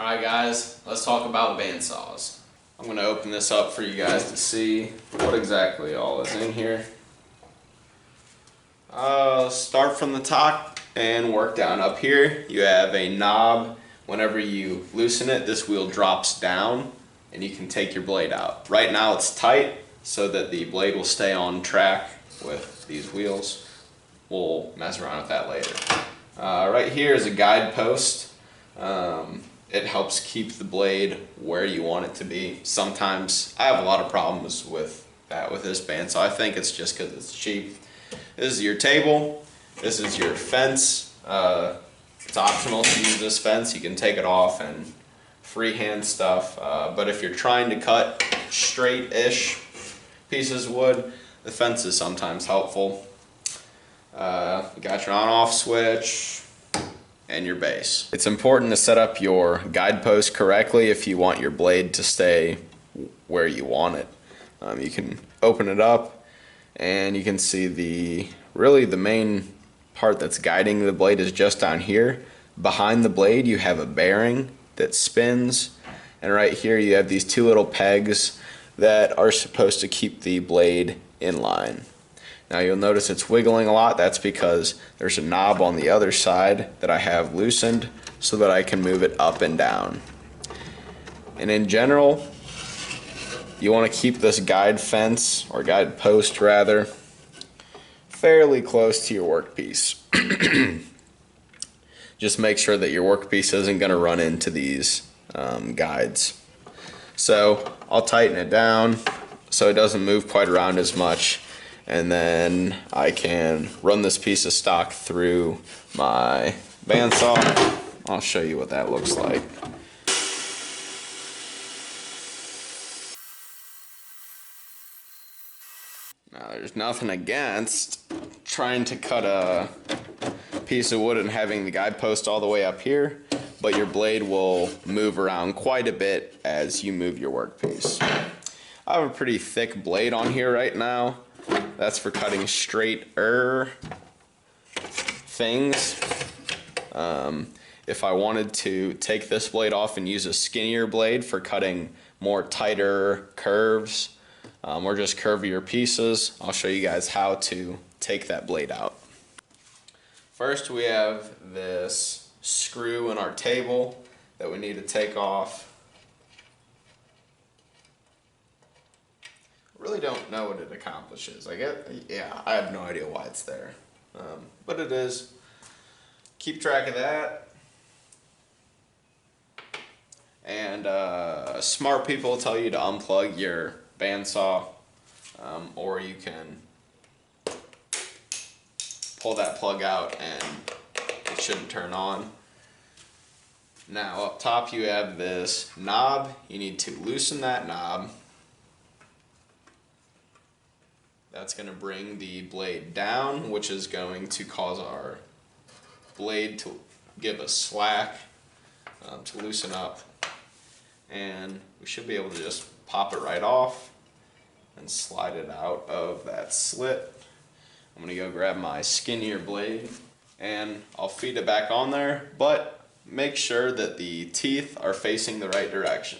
Alright guys, let's talk about bandsaws. I'm going to open this up for you guys to see what exactly all is in here. Start from the top and work down. Up here you have a knob. Whenever you loosen it, this wheel drops down and you can take your blade out. Right now it's tight so that the blade will stay on track with these wheels. We'll mess around with that later. Right here is a guide post. It helps keep the blade where you want it to be. Sometimes I have a lot of problems with that with this bandsaw. I think it's just because it's cheap. This is your table. This is your fence. It's optional to use this fence. You can take it off and freehand stuff. But if you're trying to cut straight-ish pieces of wood, the fence is sometimes helpful. You got your on-off switch and your base. It's important to set up your guidepost correctly if you want your blade to stay where you want it. You can open it up and you can see really the main part that's guiding the blade is just down here. Behind the blade you have a bearing that spins, and right here you have these two little pegs that are supposed to keep the blade in line. Now you'll notice it's wiggling a lot. That's because there's a knob on the other side that I have loosened so that I can move it up and down. And in general, you want to keep this guide fence, or guide post rather, fairly close to your workpiece. Just make sure that your workpiece isn't going to run into these guides. So I'll tighten it down so it doesn't move quite around as much. And then I can run this piece of stock through my bandsaw. I'll show you what that looks like. Now there's nothing against trying to cut a piece of wood and having the guidepost all the way up here, but your blade will move around quite a bit as you move your workpiece. I have a pretty thick blade on here right now. That's for cutting straighter things. If I wanted to take this blade off and use a skinnier blade for cutting more tighter curves or just curvier pieces, I'll show you guys how to take that blade out. First we have this screw in our table that we need to take off. Really don't know what it accomplishes. I have no idea why it's there, but it is. Keep track of that. And smart people tell you to unplug your bandsaw, or you can pull that plug out and it shouldn't turn on. Now up top you have this knob. You need to loosen that knob. That's going to bring the blade down, which is going to cause our blade to give us slack, to loosen up. And we should be able to just pop it right off and slide it out of that slit. I'm going to go grab my skinnier blade and I'll feed it back on there, but make sure that the teeth are facing the right direction.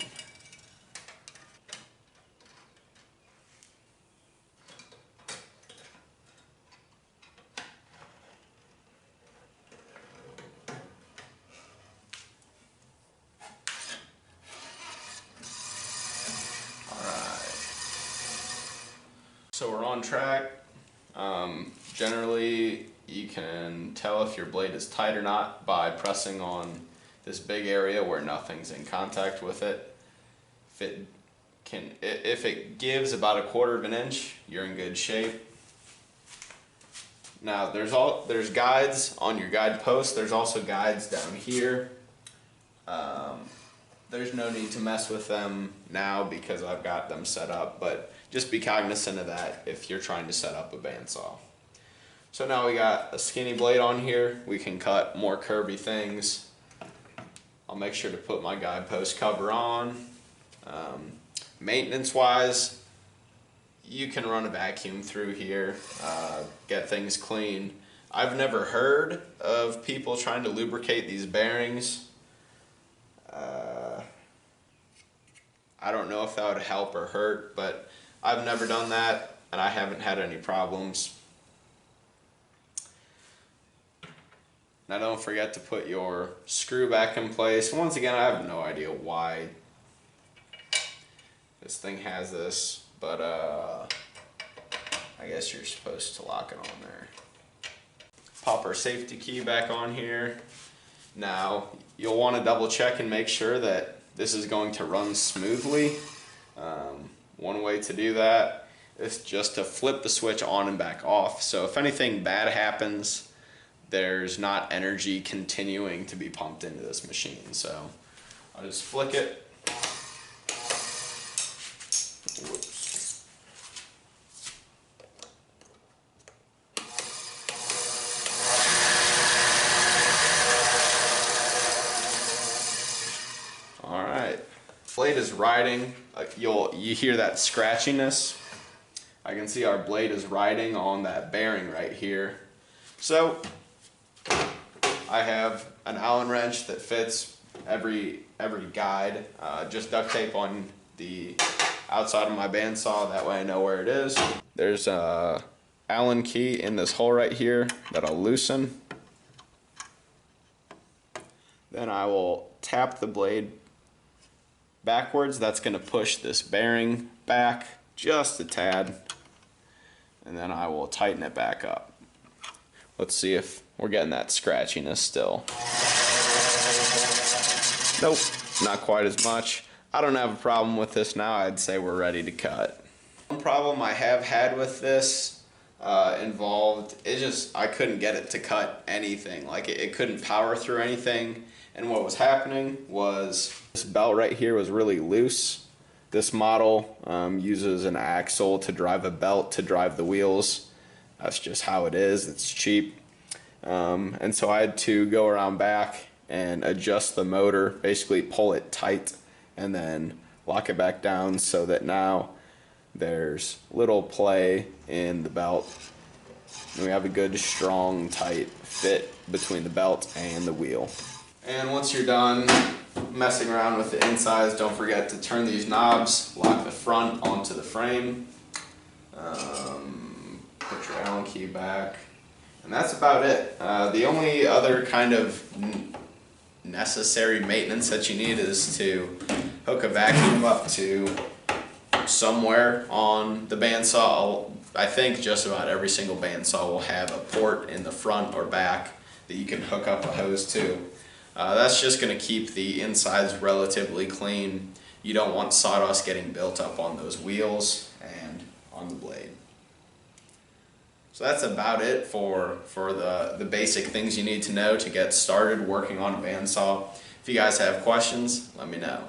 So we're on track. Generally, you can tell if your blade is tight or not by pressing on this big area where nothing's in contact with it. If it gives about 1/4 of an inch, you're in good shape. Now there's guides on your guide post. There's also guides down here. There's no need to mess with them now because I've got them set up, but just be cognizant of that if you're trying to set up a bandsaw. So now we got a skinny blade on here. We can cut more curvy things. I'll make sure to put my guide post cover on. Maintenance wise, you can run a vacuum through here, get things clean. I've never heard of people trying to lubricate these bearings. I don't know if that would help or hurt, but I've never done that and I haven't had any problems. Now don't forget to put your screw back in place. Once again, I have no idea why this thing has this, but I guess you're supposed to lock it on there. Pop our safety key back on here. Now, you'll want to double check and make sure that this is going to run smoothly. One way to do that is just to flip the switch on and back off. So if anything bad happens, there's not energy continuing to be pumped into this machine. So I'll just flick it. Whoops. All right, blade is riding. You hear that scratchiness. I can see our blade is riding on that bearing right here. So I have an Allen wrench that fits every guide. Just duct tape on the outside of my bandsaw, that way I know where it is. There's a Allen key in this hole right here that I'll loosen. Then I will tap the blade backwards. That's going to push this bearing back just a tad, and then I will tighten it back up. Let's see if we're getting that scratchiness still. Nope, not quite as much. I don't have a problem with this now. I'd say we're ready to cut. One problem I have had with this involved, I couldn't get it to cut anything. Like it couldn't power through anything. And what was happening was this belt right here was really loose. This model uses an axle to drive a belt to drive the wheels. That's just how it is. It's cheap. And so I had to go around back and adjust the motor, basically pull it tight and then lock it back down so that now there's little play in the belt. And we have a good, strong, tight fit between the belt and the wheel. And once you're done messing around with the insides, don't forget to turn these knobs, lock the front onto the frame, put your Allen key back, and that's about it. The only other kind of necessary maintenance that you need is to hook a vacuum up to somewhere on the bandsaw. I think just about every single bandsaw will have a port in the front or back that you can hook up a hose to. That's just going to keep the insides relatively clean. You don't want sawdust getting built up on those wheels and on the blade. So that's about it for the basic things you need to know to get started working on a bandsaw. If you guys have questions, let me know.